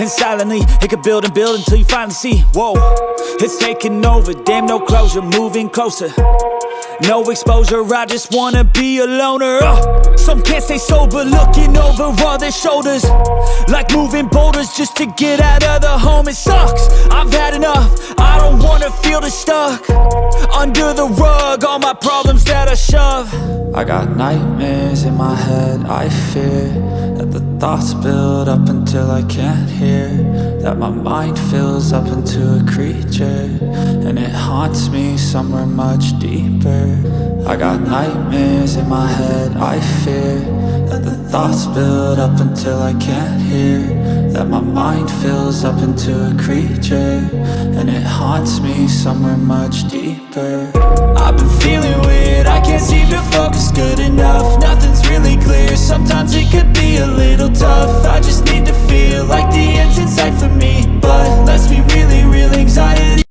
And silently, it could build and build until you finally see, whoa, it's taking over, damn no closure, moving closer. No exposure, I just wanna be a loner. Some can't stay sober, looking over all their shoulders, like moving boulders just to get out of the home. It sucks, I've had enough, I don't wanna feel the stuck under the rug, all my problems that I shove. I got nightmares in my head, I fear that the thoughts build up until I can't hear, that my mind fills up into a creature, and it haunts me somewhere much deeper. I got nightmares in my head, I fear that the thoughts build up until I can't hear, that my mind fills up into a creature, and it haunts me somewhere much deeper. I've been feeling weird, I can't seem to focus good enough, nothing's really clear, sometimes it could be a little tough. I just need to feel like the end's in sight for me, but let's be really